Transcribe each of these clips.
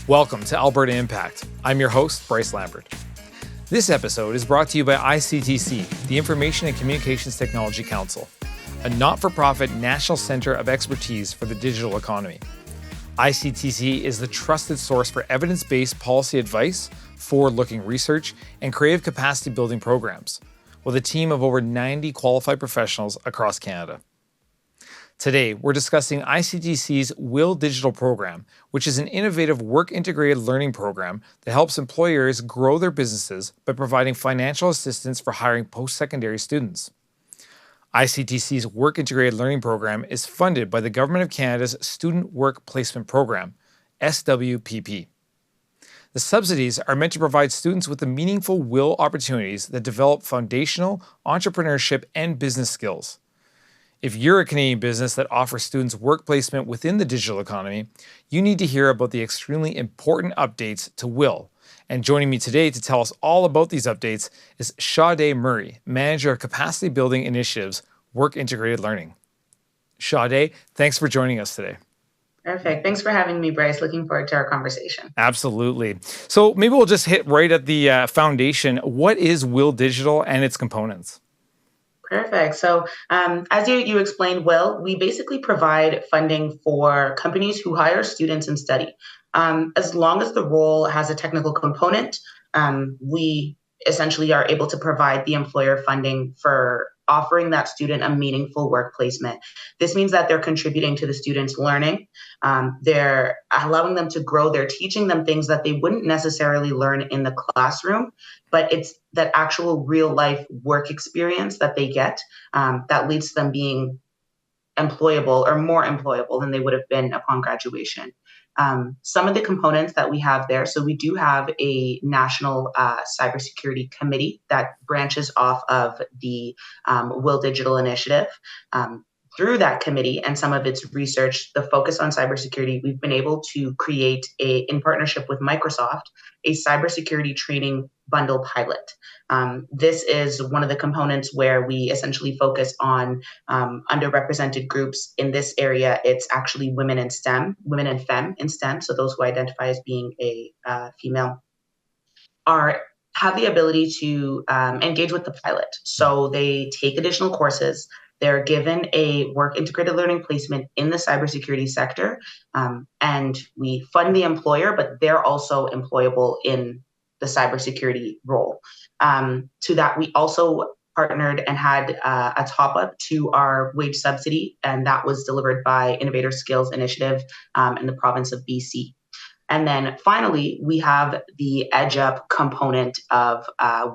Welcome to Alberta Impact. I'm your host, Bryce Lambert. This episode is brought to you by ICTC, the Information and Communications Technology Council, a not-for-profit national center of expertise for the digital economy. ICTC is the trusted source for evidence-based policy advice, forward-looking research, and creative capacity-building programs, with a team of over 90 qualified professionals across Canada. Today, we're discussing ICTC's WIL digital program, which is an innovative work-integrated learning program that helps employers grow their businesses by providing financial assistance for hiring post-secondary students. ICTC's work-integrated learning program is funded by the Government of Canada's Student Work Placement Program, SWPP. The subsidies are meant to provide students with the meaningful WIL opportunities that develop foundational entrepreneurship and business skills. If you're a Canadian business that offers students work placement within the digital economy, you need to hear about the extremely important updates to WIL. And joining me today to tell us all about these updates is Shaudae Murray, Manager of Capacity Building Initiatives, Work Integrated Learning. Shaudae, thanks for joining us today. Perfect. Thanks for having me, Bryce. Looking forward to our conversation. Absolutely. So maybe we'll just hit right at the foundation. What is WIL Digital and its components? Perfect. So as you explained, WIL, we basically provide funding for companies who hire students and study. As long as the role has a technical component, we essentially are able to provide the employer funding for offering that student a meaningful work placement. This means that they're contributing to the student's learning. They're allowing them to grow. They're teaching them things that they wouldn't necessarily learn in the classroom, but it's that actual real life work experience that they get that leads to them being employable or more employable than they would have been upon graduation. Some of the components that we have there, so we do have a national cybersecurity committee that branches off of the WIL Digital Initiative. Through that committee and some of its research, the focus on cybersecurity, we've been able to create in partnership with Microsoft, a cybersecurity training bundle pilot. This is one of the components where we essentially focus on underrepresented groups in this area. It's actually women in STEM, women and femme in STEM. So those who identify as being a female have the ability to engage with the pilot. So they take additional courses. They're given a work integrated learning placement in the cybersecurity sector, and we fund the employer, but they're also employable in the cybersecurity role. To that, we also partnered and had a top up to our wage subsidy, and that was delivered by Innovator Skills Initiative in the province of BC. And then finally, we have the Edge Up component of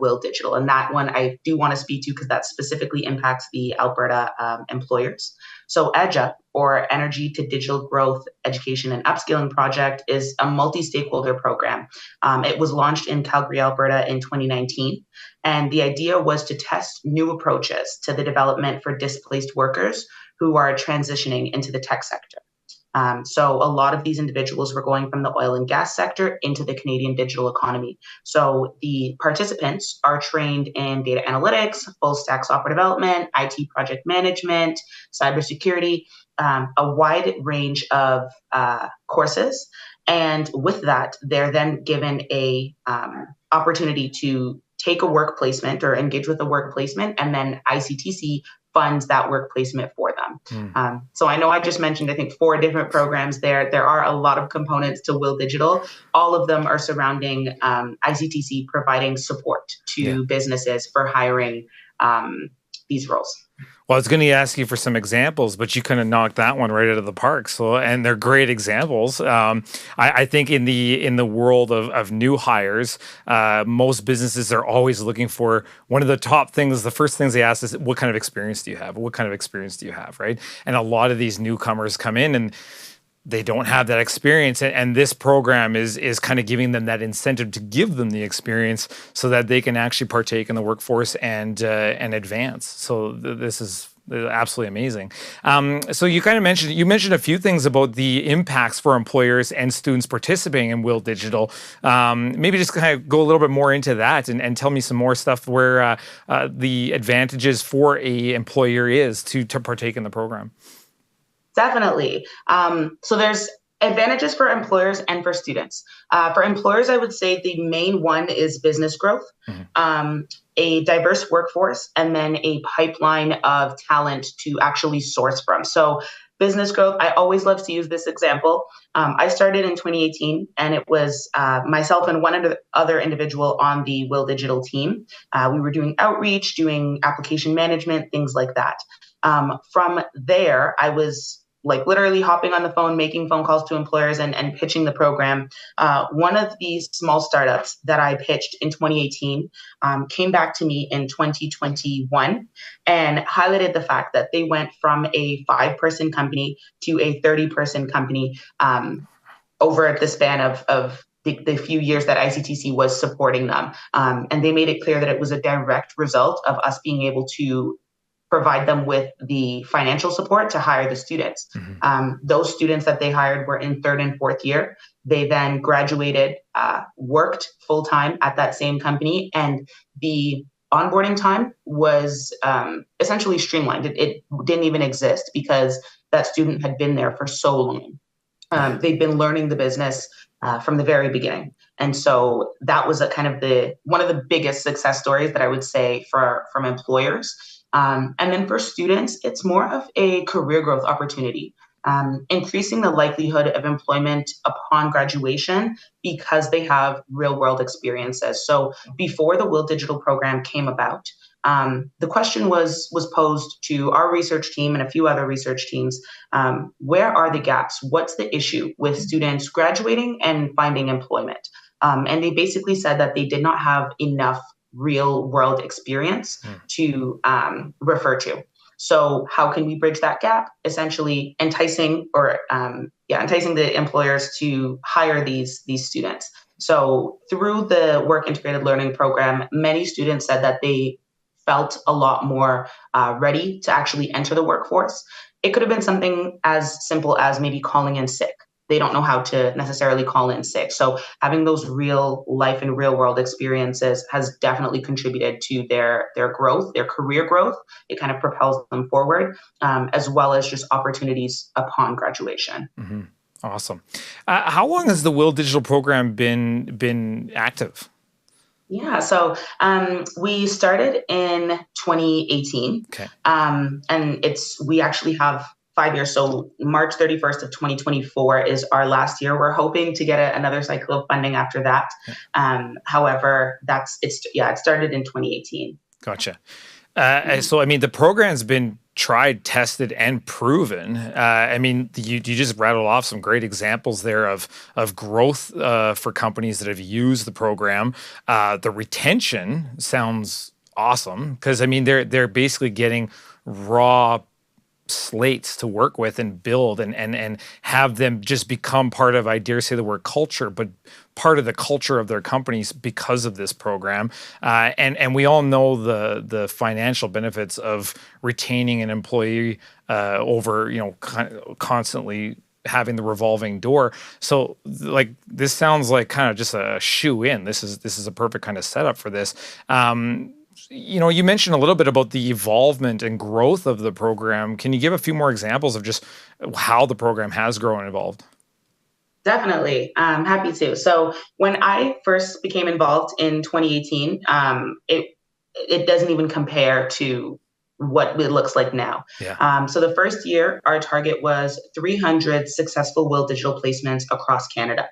WIL Digital. And that one I do want to speak to because that specifically impacts the Alberta employers. So Edge Up, or Energy to Digital Growth Education and Upskilling Project, is a multi-stakeholder program. It was launched in Calgary, Alberta in 2019. And the idea was to test new approaches to the development for displaced workers who are transitioning into the tech sector. So a lot of these individuals were going from the oil and gas sector into the Canadian digital economy. So the participants are trained in data analytics, full stack software development, IT project management, cybersecurity, a wide range of courses. And with that, they're then given a opportunity to take a work placement or engage with a work placement, and then ICTC funds that work placement for them. So I know I just mentioned, I think, 4 different programs there. There are a lot of components to WIL Digital. All of them are surrounding ICTC providing support to businesses for hiring these roles. Well, I was going to ask you for some examples, but you kind of knocked that one right out of the park. So, and they're great examples. I think in the world of new hires, most businesses are always looking for one of the top things. The first things they ask is, "What kind of experience do you have? What kind of experience do you have?" Right? And a lot of these newcomers come in and they don't have that experience, and this program is kind of giving them that incentive to give them the experience so that they can actually partake in the workforce and advance. So this is absolutely amazing. So you kind of mentioned a few things about the impacts for employers and students participating in WIL Digital. Maybe just kind of go a little bit more into that and tell me some more stuff where the advantages for a employer is to partake in the program. Definitely. So there's Advantages for employers and for students. For employers, I would say the main one is business growth, a diverse workforce, and then a pipeline of talent to actually source from. So business growth, I always love to use this example. I started in 2018, and it was myself and one other individual on the WIL Digital team. We were doing outreach, doing application management, things like that. From there, I was like literally hopping on the phone, making phone calls to employers and pitching the program. One of these small startups that I pitched in 2018 came back to me in 2021 and highlighted the fact that they went from a 5-person company to a 30-person company over the span of the few years that ICTC was supporting them. And they made it clear that it was a direct result of us being able to provide them with the financial support to hire the students. Those students that they hired were in 3rd and 4th year. They then graduated, worked full-time at that same company, and the onboarding time was essentially streamlined. It didn't even exist because that student had been there for so long. They'd been learning the business from the very beginning. And so that was one of the biggest success stories that I would say from employers. And then for students, it's more of a career growth opportunity, increasing the likelihood of employment upon graduation because they have real world experiences. So before the WIL Digital program came about, the question was posed to our research team and a few other research teams. Where are the gaps? What's the issue with students graduating and finding employment? And they basically said that they did not have enough real world experience to refer to. So how can we bridge that gap? Essentially enticing the employers to hire these students. So through the work integrated learning program, many students said that they felt a lot more ready to actually enter the workforce. It could have been something as simple as maybe calling in sick. They don't know how to necessarily call in sick. So having those real life and real world experiences has definitely contributed to their growth, their career growth. It kind of propels them forward, as well as just opportunities upon graduation. Awesome. How long has the WIL Digital program been active? Yeah, so we started in 2018, and we actually have 5 years. So March 31st of 2024 is our last year. We're hoping to get another cycle of funding after that. However, it started in 2018. Gotcha. So, I mean, the program's been tried, tested, and proven. I mean, you just rattled off some great examples there of growth for companies that have used the program. The retention sounds awesome because, I mean, they're basically getting raw slates to work with and build and have them just become part of, I dare say the word culture, but part of the culture of their companies because of this program. And we all know the financial benefits of retaining an employee over, constantly having the revolving door. So like, this sounds like kind of just a shoe in. This is a perfect kind of setup for this. You mentioned a little bit about the evolvement and growth of the program. Can you give a few more examples of just how the program has grown and evolved? Definitely. Happy to. So when I first became involved in 2018, it doesn't even compare to what it looks like now. So the first year, our target was 300 successful WIL Digital placements across Canada.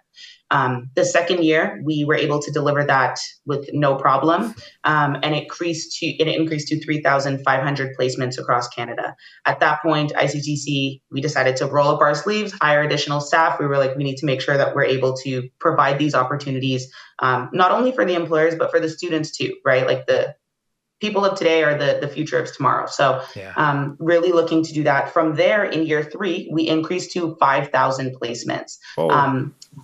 The second year, we were able to deliver that with no problem, and it increased to 3,500 placements across Canada. At that point, ICTC, we decided to roll up our sleeves, hire additional staff. We were like, we need to make sure that we're able to provide these opportunities, not only for the employers, but for the students too, right? Like the people of today are the future of tomorrow. So really looking to do that. From there, in year 3, we increased to 5,000 placements.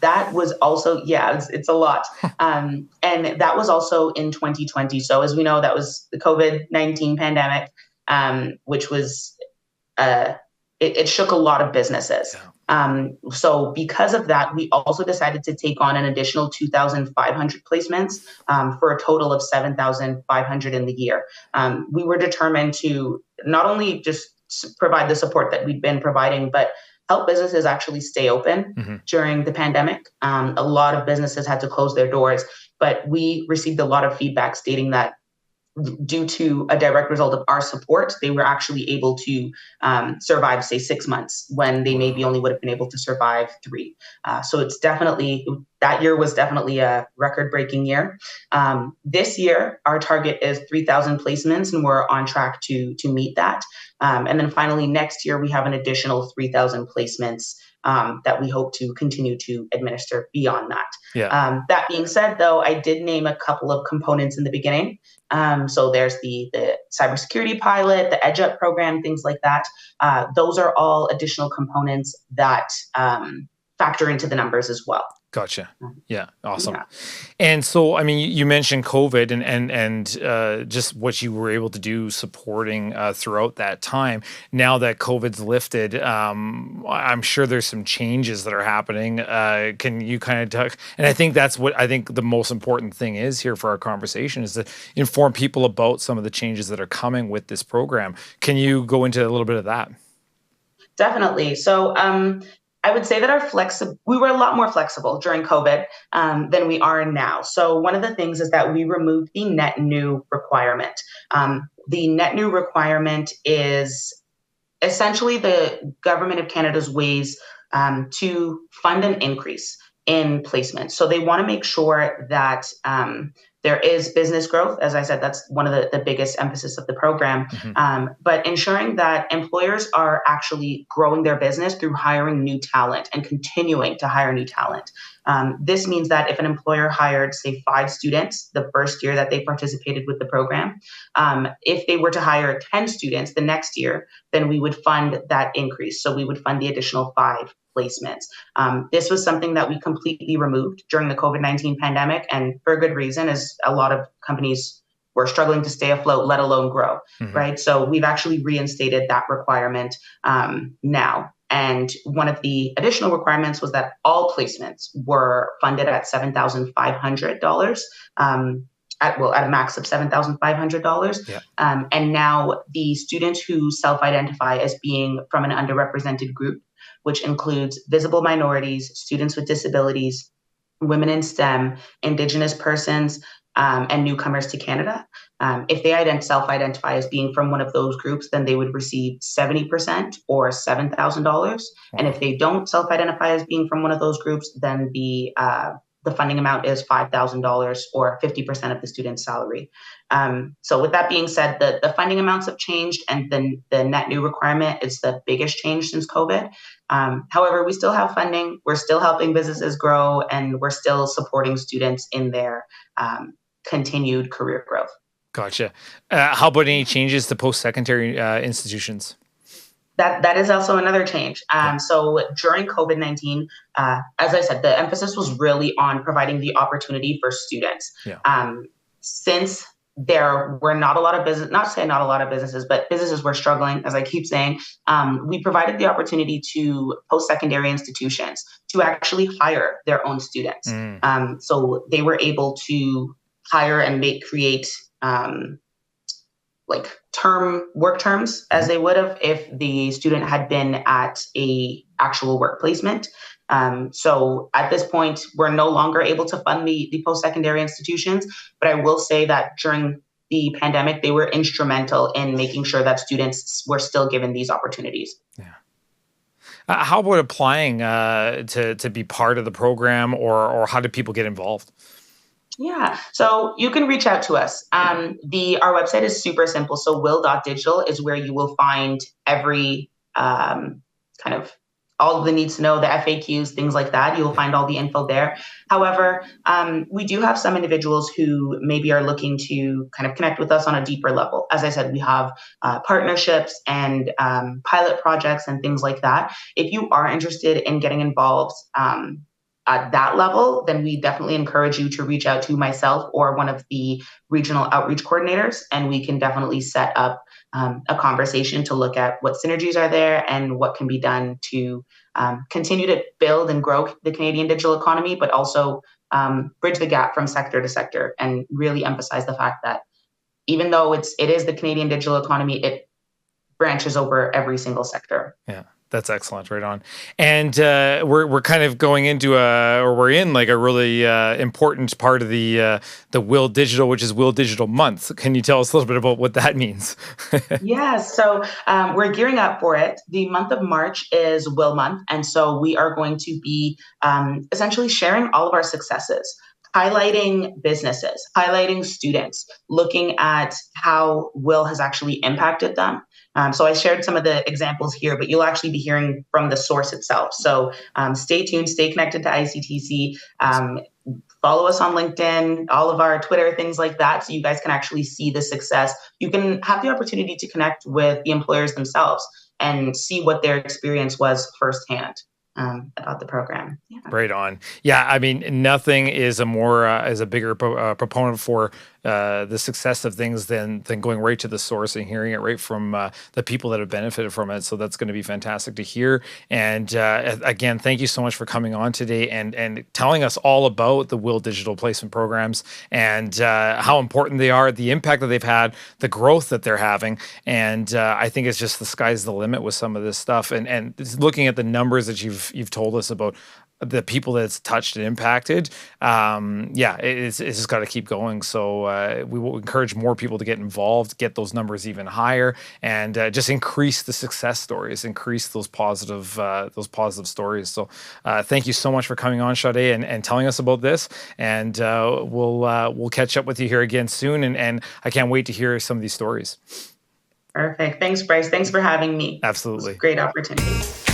That was also, it's a lot. And that was also in 2020. So as we know, that was the COVID-19 pandemic, which was, it shook a lot of businesses. So because of that, we also decided to take on an additional 2,500 placements for a total of 7,500 in the year. We were determined to not only just provide the support that we've been providing, but help businesses actually stay open during the pandemic. A lot of businesses had to close their doors, but we received a lot of feedback stating that due to a direct result of our support, they were actually able to survive, say, 6 months when they maybe only would have been able to survive 3. So it's definitely, that year was definitely a record-breaking year. This year, our target is 3,000 placements, and we're on track to meet that. And then finally, next year, we have an additional 3,000 placements that we hope to continue to administer beyond that. Yeah. That being said, though, I did name a couple of components in the beginning. So there's the cybersecurity pilot, the Edge Up program, things like that. Those are all additional components that factor into the numbers as well. Gotcha. Yeah. Awesome. Yeah. And so, I mean, you mentioned COVID and just what you were able to do supporting throughout that time. Now that COVID's lifted, I'm sure there's some changes that are happening. Can you kind of talk? And I think that's what I think the most important thing is here for our conversation is to inform people about some of the changes that are coming with this program. Can you go into a little bit of that? Definitely. So, I would say that we were a lot more flexible during COVID than we are now. So one of the things is that we removed the net new requirement. The net new requirement is essentially the Government of Canada's ways to fund an increase in placement. So they want to make sure that there is business growth. As I said, that's one of the biggest emphasis of the program. But ensuring that employers are actually growing their business through hiring new talent and continuing to hire new talent. This means that if an employer hired, say, 5 students the first year that they participated with the program, if they were to hire 10 students the next year, then we would fund that increase. So we would fund the additional 5 placements. This was something that we completely removed during the COVID-19 pandemic, and for a good reason, as a lot of companies were struggling to stay afloat, let alone grow, right? So we've actually reinstated that requirement now. And one of the additional requirements was that all placements were funded at $7,500. At a max of $7,500. Yeah. And now the students who self-identify as being from an underrepresented group, which includes visible minorities, students with disabilities, women in STEM, Indigenous persons, and newcomers to Canada. If they self-identify as being from one of those groups, then they would receive 70% or $7,000. And if they don't self-identify as being from one of those groups, then the funding amount is $5,000 or 50% of the student's salary. So with that being said, the funding amounts have changed, and the net new requirement is the biggest change since COVID. However, we still have funding, we're still helping businesses grow, and we're still supporting students in their continued career growth. Gotcha. How about any changes to post-secondary institutions? That is also another change. So during COVID-19, as I said, the emphasis was really on providing the opportunity for students. Since there were not a lot of businesses, but businesses were struggling, as I keep saying, we provided the opportunity to post-secondary institutions to actually hire their own students. So they were able to hire and create like work terms as they would have if the student had been at a actual work placement. So at this point, we're no longer able to fund the post-secondary institutions, but I will say that during the pandemic, they were instrumental in making sure that students were still given these opportunities. Yeah. How about applying to be part of the program, or how do people get involved? Yeah, so you can reach out to us. Our website is super simple. So will.digital is where you will find every kind of all of the needs to know, the FAQs, things like that. You will find all the info there. However, we do have some individuals who maybe are looking to kind of connect with us on a deeper level. As I said, we have partnerships and pilot projects and things like that. If you are interested in getting involved at that level, then we definitely encourage you to reach out to myself or one of the regional outreach coordinators, and we can definitely set up a conversation to look at what synergies are there and what can be done to continue to build and grow the Canadian digital economy, but also bridge the gap from sector to sector and really emphasize the fact that even though it is the Canadian digital economy, it branches over every single sector. Yeah. That's excellent. Right on. And we're kind of going into we're in like a really important part of the WIL Digital, which is WIL Digital Month. Can you tell us a little bit about what that means? Yeah, so we're gearing up for it. The month of March is Will Month, and so we are going to be essentially sharing all of our successes, highlighting businesses, highlighting students, looking at how Will has actually impacted them. So I shared some of the examples here, but you'll actually be hearing from the source itself. So stay tuned, stay connected to ICTC. Follow us on LinkedIn, all of our Twitter, things like that, so you guys can actually see the success. You can have the opportunity to connect with the employers themselves and see what their experience was firsthand about the program. Yeah. Right on. Yeah, I mean, nothing is a bigger proponent for the success of things than going right to the source and hearing it right from the people that have benefited from it. So that's going to be fantastic to hear. And again, thank you so much for coming on today and telling us all about the WIL Digital Placement Programs and how important they are, the impact that they've had, the growth that they're having. And I think it's just the sky's the limit with some of this stuff. And looking at the numbers that you've told us about the people that it's touched and impacted, it's just got to keep going. So we will encourage more people to get involved, get those numbers even higher, and just increase the success stories, increase those positive stories. So thank you so much for coming on, Shaudae, and telling us about this. And we'll catch up with you here again soon. And I can't wait to hear some of these stories. Perfect. Thanks, Bryce. Thanks for having me. Absolutely. It was a great opportunity.